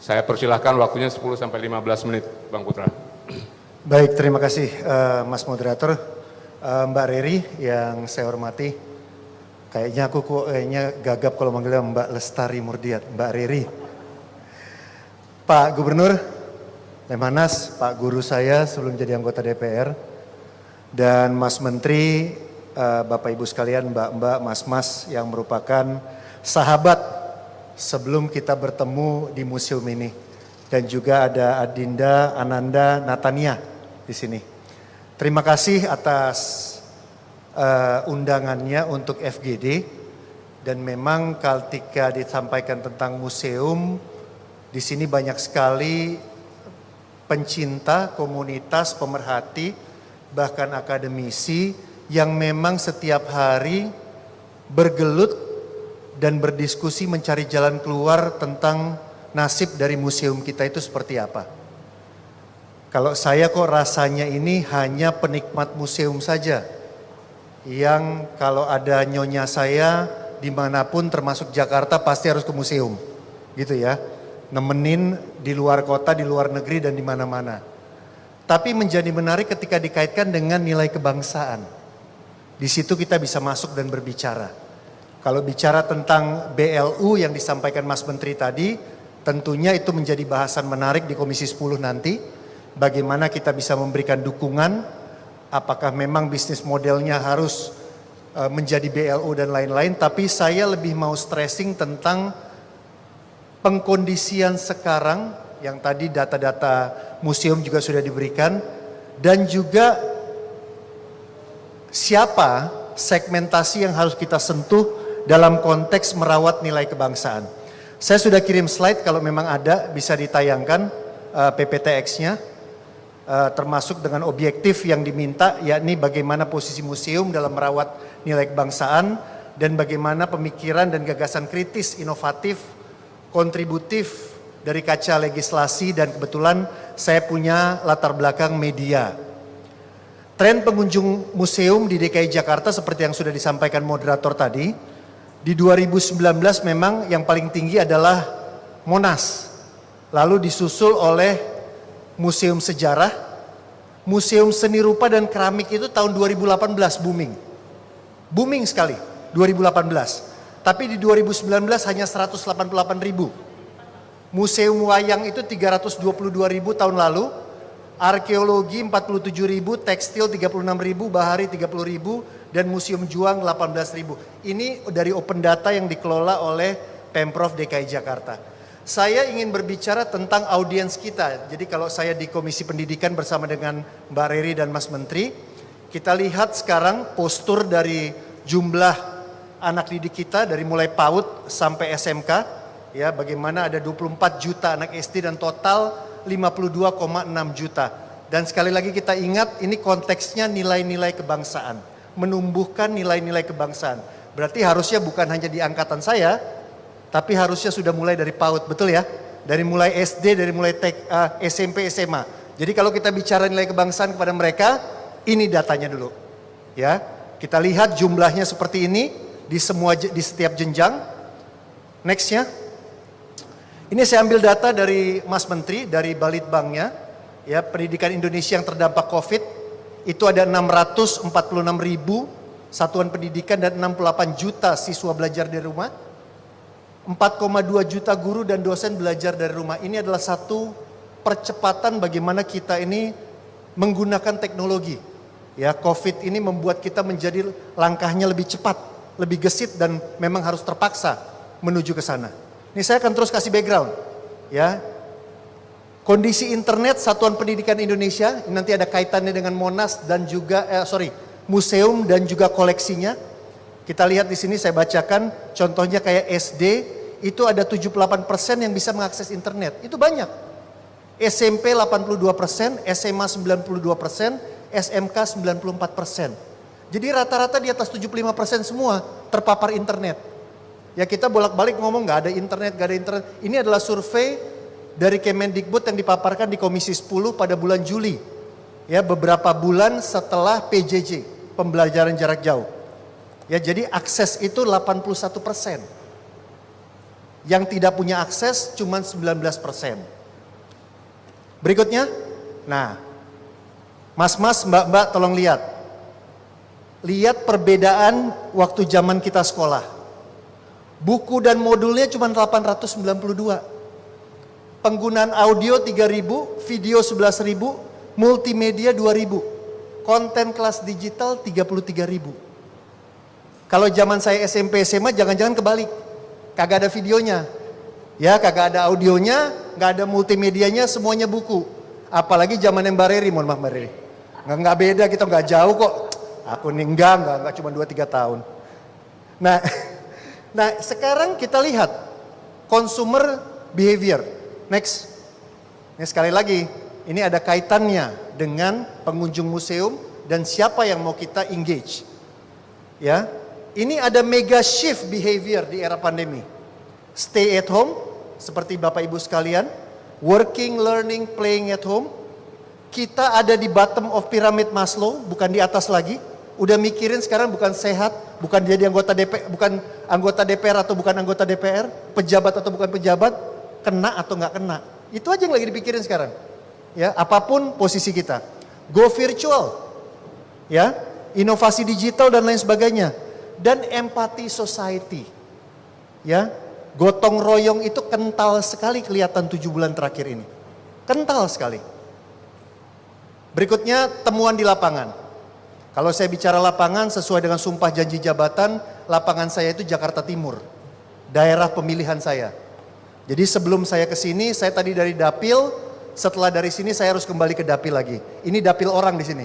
Saya persilahkan waktunya 10 sampai 15 menit, Bang Putra. Baik, terima kasih Mas Moderator. Mbak Riri yang saya hormati, kayaknya aku gagap kalau manggilnya Mbak Lestari Murdiat, Mbak Riri. Pak Gubernur Lemhanas, Pak Guru saya sebelum jadi anggota DPR, dan Mas Menteri, Bapak Ibu sekalian, Mbak-mbak, Mas-mas yang merupakan sahabat sebelum kita bertemu di museum ini. Dan juga ada Adinda Ananda Natania di sini. Terima kasih atas undangannya untuk FGD. Dan memang ketika disampaikan tentang museum, di sini banyak sekali pencinta, komunitas, pemerhati, bahkan akademisi yang memang setiap hari bergelut dan berdiskusi mencari jalan keluar tentang nasib dari museum kita itu seperti apa. Kalau saya kok rasanya ini hanya penikmat museum saja, yang kalau ada nyonya saya dimanapun termasuk Jakarta pasti harus ke museum, gitu ya. Nemenin di luar kota, di luar negeri dan di mana-mana. Tapi menjadi menarik ketika dikaitkan dengan nilai kebangsaan. Di situ kita bisa masuk dan berbicara. Kalau bicara tentang BLU yang disampaikan Mas Menteri tadi, tentunya itu menjadi bahasan menarik di Komisi 10 nanti. Bagaimana kita bisa memberikan dukungan, apakah memang bisnis modelnya harus menjadi BLU dan lain-lain. Tapi saya lebih mau stressing tentang pengkondisian sekarang, yang tadi data-data museum juga sudah diberikan, dan juga siapa segmentasi yang harus kita sentuh dalam konteks merawat nilai kebangsaan. Saya sudah kirim slide, kalau memang ada bisa ditayangkan PPTX-nya, termasuk dengan objektif yang diminta, yakni bagaimana posisi museum dalam merawat nilai kebangsaan, dan bagaimana pemikiran dan gagasan kritis, inovatif, kontributif dari kaca legislasi, dan kebetulan saya punya latar belakang media. Tren pengunjung museum di DKI Jakarta seperti yang sudah disampaikan moderator tadi, di 2019 memang yang paling tinggi adalah Monas, lalu disusul oleh Museum Sejarah, Museum Seni Rupa dan Keramik itu tahun 2018 booming sekali 2018. Tapi di 2019 hanya 188.000. Museum Wayang itu 322.000 tahun lalu, arkeologi 47.000, tekstil 36.000, bahari 30.000, dan Museum Juang 18.000. Ini dari open data yang dikelola oleh Pemprov DKI Jakarta. Saya ingin berbicara tentang audiens kita. Jadi kalau saya di Komisi Pendidikan bersama dengan Mbak Riri dan Mas Menteri, kita lihat sekarang postur dari jumlah anak didik kita dari mulai PAUD sampai SMK, ya, bagaimana ada 24 juta anak SD dan total 52,6 juta. Dan sekali lagi kita ingat, ini konteksnya nilai-nilai kebangsaan, menumbuhkan nilai-nilai kebangsaan. Berarti harusnya bukan hanya di angkatan saya, tapi harusnya sudah mulai dari PAUD, betul ya? Dari mulai SD, dari mulai SMP, SMA. Jadi kalau kita bicara nilai kebangsaan kepada mereka, ini datanya dulu, ya. Kita lihat jumlahnya seperti ini. Di setiap jenjang. Nextnya, ini saya ambil data dari Mas Menteri, dari Balitbangnya, ya, pendidikan Indonesia yang terdampak COVID, itu ada 646.000 satuan pendidikan dan 68 juta siswa belajar dari rumah, 4,2 juta guru dan dosen belajar dari rumah. Ini adalah satu percepatan bagaimana kita ini menggunakan teknologi. Ya, COVID ini membuat kita menjadi langkahnya lebih cepat, lebih gesit, dan memang harus terpaksa menuju ke sana. Ini saya akan terus kasih background, ya. Kondisi internet Satuan Pendidikan Indonesia, nanti ada kaitannya dengan Monas dan juga museum dan juga koleksinya. Kita lihat di sini saya bacakan, contohnya kayak SD itu ada 78% yang bisa mengakses internet. Itu banyak. SMP 82%, SMA 92%, SMK 94%. Jadi rata-rata di atas 75% semua terpapar internet. Ya, kita bolak-balik ngomong nggak ada internet. Ini adalah survei dari Kemendikbud yang dipaparkan di Komisi 10 pada bulan Juli. Ya, beberapa bulan setelah PJJ, pembelajaran jarak jauh. Ya, jadi akses itu 81%. Yang tidak punya akses cuma 19%. Berikutnya, nah, mas-mas, mbak-mbak tolong lihat. Lihat perbedaan waktu zaman kita sekolah. Buku dan modulnya cuma 892. Penggunaan audio 3.000, video 11.000, multimedia 2.000. Konten kelas digital 33.000. Kalau zaman saya SMP SMA jangan-jangan kebalik. Kagak ada videonya. Ya, kagak ada audionya, nggak ada multimedianya, semuanya buku. Apalagi zaman yang Mbak Riri, mohon maaf Mbak Riri. Nggak beda, kita nggak jauh kok. Aku nih enggak cuma 2-3 tahun. Nah, nah sekarang kita lihat consumer behavior. Next. Ini sekali lagi, ini ada kaitannya dengan pengunjung museum dan siapa yang mau kita engage. Ya, ini ada mega shift behavior di era pandemi. Stay at home, seperti Bapak Ibu sekalian, working, learning, playing at home. Kita ada di bottom of pyramid Maslow, bukan di atas lagi. Udah mikirin sekarang bukan sehat, bukan jadi anggota DPR, bukan anggota DPR atau bukan anggota DPR, pejabat atau bukan pejabat, kena atau nggak kena. Itu aja yang lagi dipikirin sekarang. Ya, apapun posisi kita. Go virtual. Ya, inovasi digital dan lain sebagainya. Dan empathy society. Ya, gotong royong itu kental sekali kelihatan 7 bulan terakhir ini. Kental sekali. Berikutnya temuan di lapangan. Kalau saya bicara lapangan sesuai dengan sumpah janji jabatan, lapangan saya itu Jakarta Timur. Daerah pemilihan saya. Jadi sebelum saya ke sini, saya tadi dari Dapil, setelah dari sini saya harus kembali ke Dapil lagi. Ini Dapil orang di sini.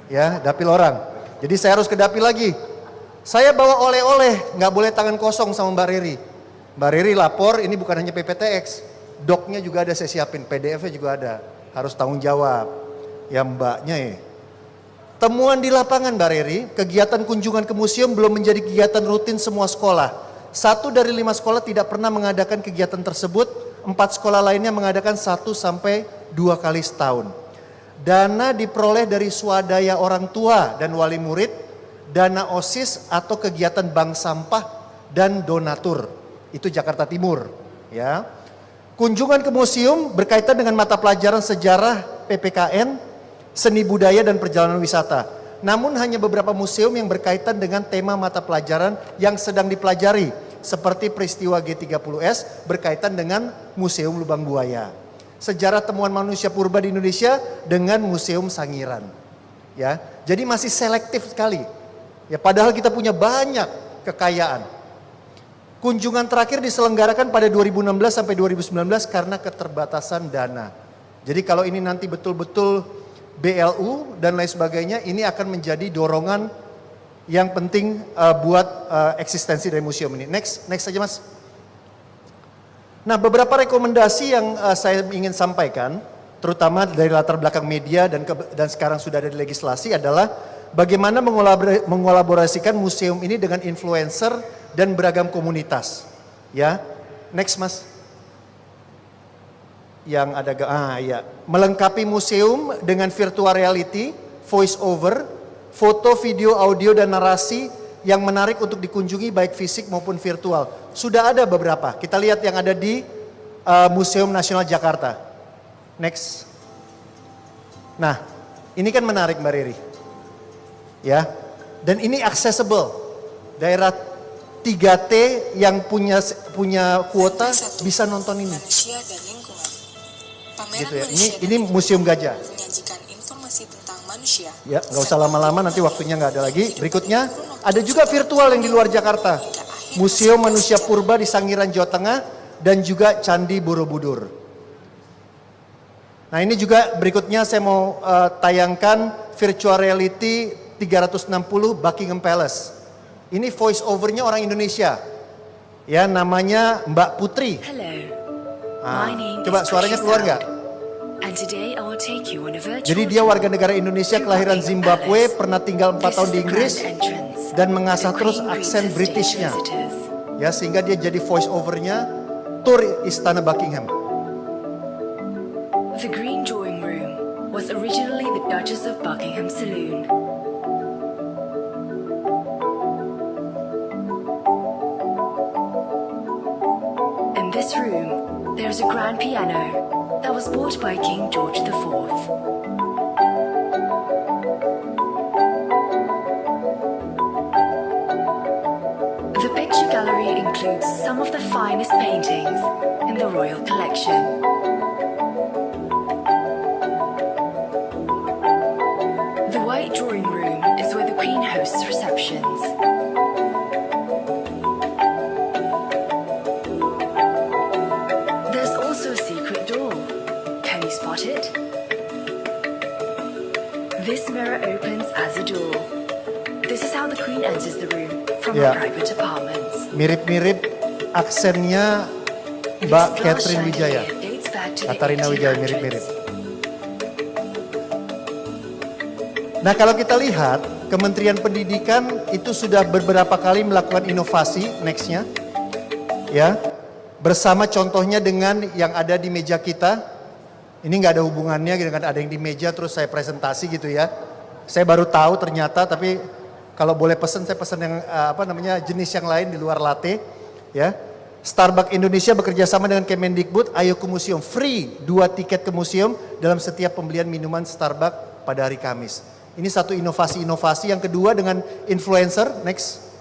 Ya, Dapil orang. Jadi saya harus ke Dapil lagi. Saya bawa oleh-oleh, nggak boleh tangan kosong sama Mbak Riri. Mbak Riri lapor, ini bukan hanya PPTX, doknya juga ada saya siapin, PDF-nya juga ada, harus tanggung jawab. Ya mbaknya ya. Temuan di lapangan Mbak Riri, kegiatan kunjungan ke museum belum menjadi kegiatan rutin semua sekolah. 1 dari 5 sekolah tidak pernah mengadakan kegiatan tersebut, 4 sekolah lainnya mengadakan 1 sampai 2 kali setahun. Dana diperoleh dari swadaya orang tua dan wali murid, dana OSIS atau kegiatan bank sampah dan donatur. Itu Jakarta Timur, ya. Kunjungan ke museum berkaitan dengan mata pelajaran sejarah PPKN, seni budaya dan perjalanan wisata. Namun hanya beberapa museum yang berkaitan dengan tema mata pelajaran yang sedang dipelajari, seperti peristiwa G30S berkaitan dengan Museum Lubang Buaya. Sejarah temuan manusia purba di Indonesia dengan Museum Sangiran. Ya, jadi masih selektif sekali. Ya, padahal kita punya banyak kekayaan. Kunjungan terakhir diselenggarakan pada 2016 sampai 2019 karena keterbatasan dana. Jadi kalau ini nanti betul-betul BLU dan lain sebagainya, ini akan menjadi dorongan yang penting buat eksistensi dari museum ini. Next saja Mas. Nah, beberapa rekomendasi yang saya ingin sampaikan, terutama dari latar belakang media dan sekarang sudah ada di legislasi adalah bagaimana mengolaborasikan museum ini dengan influencer dan beragam komunitas. Ya, next Mas. Yang ada ya, melengkapi museum dengan virtual reality, voice over, foto, video, audio dan narasi yang menarik untuk dikunjungi baik fisik maupun virtual. Sudah ada beberapa. Kita lihat yang ada di Museum Nasional Jakarta. Next. Nah, ini kan menarik Mbak Riri. Ya. Dan ini accessible. Daerah 3T yang punya kuota bisa nonton ini. Gitu ya. Ini Museum Gajah. Menyajikan informasi tentang manusia. Ya, nggak usah lama-lama, nanti waktunya nggak ada lagi. Berikutnya, ada juga virtual yang di luar Jakarta. Museum Manusia Purba di Sangiran, Jawa Tengah, dan juga Candi Borobudur. Nah, ini juga berikutnya saya mau tayangkan virtual reality 360 Buckingham Palace. Ini voice overnya orang Indonesia. Ya, namanya Mbak Putri. Coba suaranya keluar nggak? Jadi dia warga negara Indonesia kelahiran Zimbabwe, pernah tinggal 4 tahun di Inggris dan mengasah terus aksen Britishnya. Ya, sehingga dia jadi voice overnya tur Istana Buckingham. The Green Drawing Room was originally the Duchess of Buckingham Saloon. this room, there is a grand piano that was bought by King George IV. The picture gallery includes some of the finest paintings in the royal collection. The White Drawing Room is where the Queen hosts receptions. There's also a secret door. Can you spot it? This mirror opens as a door. This is how the Queen enters the room from her Ya. private apartments. Mirip-mirip aksennya Mbak Catherine Wijaya. Katarina Wijaya mirip-mirip. Nah kalau kita lihat Kementerian Pendidikan itu sudah beberapa kali melakukan inovasi nextnya. Ya, bersama contohnya dengan yang ada di meja kita. Ini nggak ada hubungannya dengan ada yang di meja terus saya presentasi gitu ya. Saya baru tahu ternyata, tapi kalau boleh pesan saya pesan yang jenis yang lain di luar latte ya. Starbucks Indonesia bekerja sama dengan Kemendikbud, ayo ke museum, free 2 tiket ke museum dalam setiap pembelian minuman Starbucks pada hari Kamis. Ini satu inovasi-inovasi. Yang kedua dengan influencer, next.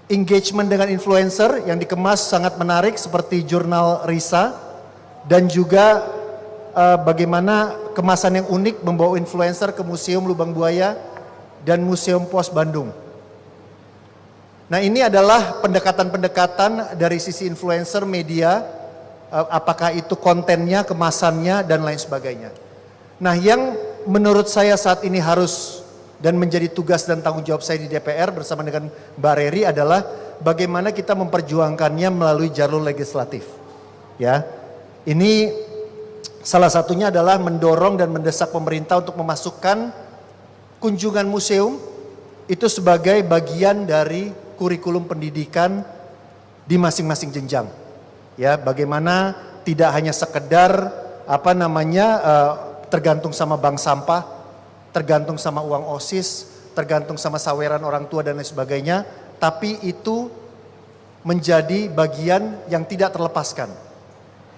Engagement dengan influencer yang dikemas sangat menarik seperti jurnal Risa dan juga bagaimana kemasan yang unik membawa influencer ke Museum Lubang Buaya dan Museum Pos Bandung. Nah ini adalah pendekatan-pendekatan dari sisi influencer media, apakah itu kontennya, kemasannya dan lain sebagainya. Nah yang menurut saya saat ini harus dan menjadi tugas dan tanggung jawab saya di DPR bersama dengan Mbak Reri adalah bagaimana kita memperjuangkannya melalui jalur legislatif. Ya, ini salah satunya adalah mendorong dan mendesak pemerintah untuk memasukkan kunjungan museum itu sebagai bagian dari kurikulum pendidikan di masing-masing jenjang. Ya, bagaimana tidak hanya sekedar tergantung sama bank sampah, tergantung sama uang OSIS, tergantung sama saweran orang tua dan lain sebagainya, tapi itu menjadi bagian yang tidak terlepaskan.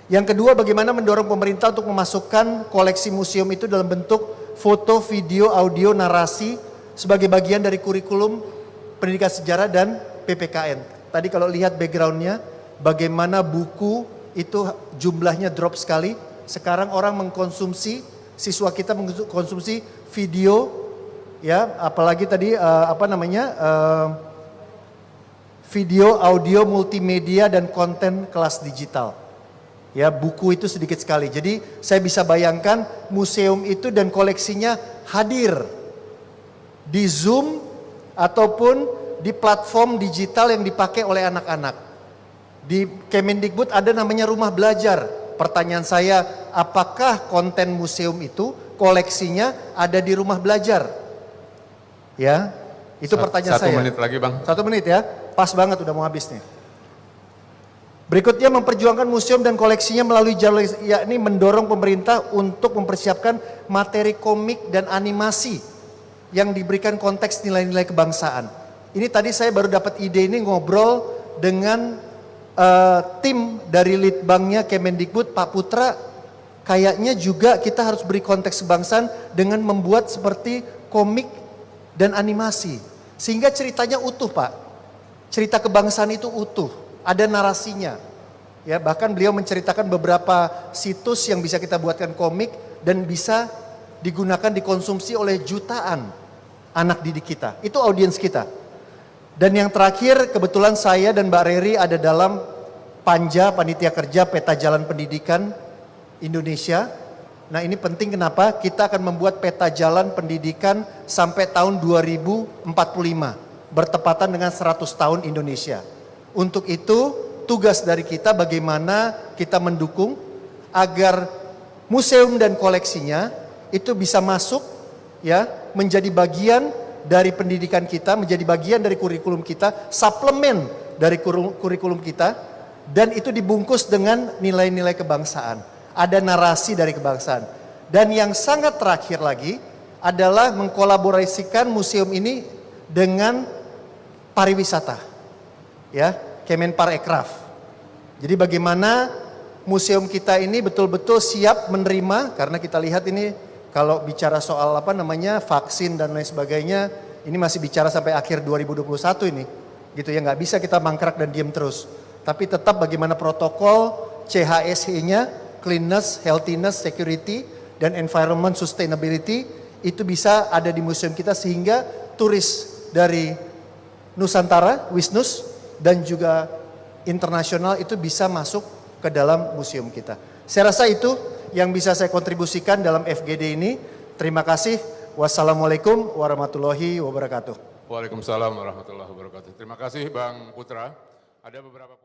Yang kedua, bagaimana mendorong pemerintah untuk memasukkan koleksi museum itu dalam bentuk foto, video, audio, narasi sebagai bagian dari kurikulum pendidikan sejarah dan PPKN. Tadi kalau lihat backgroundnya, bagaimana buku itu jumlahnya drop sekali. Sekarang orang mengkonsumsi, siswa kita mengkonsumsi video, ya, apalagi tadi video, audio, multimedia dan konten kelas digital. Ya, buku itu sedikit sekali. Jadi saya bisa bayangkan museum itu dan koleksinya hadir di Zoom ataupun di platform digital yang dipakai oleh anak-anak. Di Kemendikbud ada namanya rumah belajar. Pertanyaan saya, apakah konten museum itu koleksinya ada di rumah belajar? Ya, itu pertanyaan saya. 1 menit lagi Bang. 1 menit ya, pas banget udah mau habis nih. Berikutnya memperjuangkan museum dan koleksinya melalui jalur, yakni mendorong pemerintah untuk mempersiapkan materi komik dan animasi yang diberikan konteks nilai-nilai kebangsaan. Ini tadi saya baru dapat ide ini ngobrol dengan tim dari Litbangnya Kemendikbud, Pak Putra. Kayaknya juga kita harus beri konteks kebangsaan dengan membuat seperti komik dan animasi. Sehingga ceritanya utuh Pak. Cerita kebangsaan itu utuh, ada narasinya. Ya, bahkan beliau menceritakan beberapa situs yang bisa kita buatkan komik dan bisa digunakan dikonsumsi oleh jutaan anak didik kita. Itu audiens kita. Dan yang terakhir kebetulan saya dan Mbak Reri ada dalam Panja Panitia Kerja Peta Jalan Pendidikan Indonesia. Nah ini penting kenapa? Kita akan membuat peta jalan pendidikan sampai tahun 2045. Bertepatan dengan 100 tahun Indonesia. Untuk itu tugas dari kita bagaimana kita mendukung agar museum dan koleksinya itu bisa masuk ya menjadi bagian dari pendidikan kita, menjadi bagian dari kurikulum kita, suplemen dari kurikulum kita, dan itu dibungkus dengan nilai-nilai kebangsaan. Ada narasi dari kebangsaan. Dan yang sangat terakhir lagi adalah mengkolaborasikan museum ini dengan pariwisata. Ya, Kemenparekraf. Jadi bagaimana museum kita ini betul-betul siap menerima, karena kita lihat ini kalau bicara soal vaksin dan lain sebagainya, ini masih bicara sampai akhir 2021 ini, gitu ya, nggak bisa kita mangkrak dan diem terus. Tapi tetap bagaimana protokol CHSE-nya, cleanness, healthiness, security, dan environment sustainability itu bisa ada di museum kita sehingga turis dari Nusantara, Wisnus, dan juga internasional itu bisa masuk ke dalam museum kita. Saya rasa itu yang bisa saya kontribusikan dalam FGD ini. Terima kasih. Wassalamualaikum warahmatullahi wabarakatuh. Waalaikumsalam warahmatullahi wabarakatuh. Terima kasih Bang Putra. Ada beberapa poin.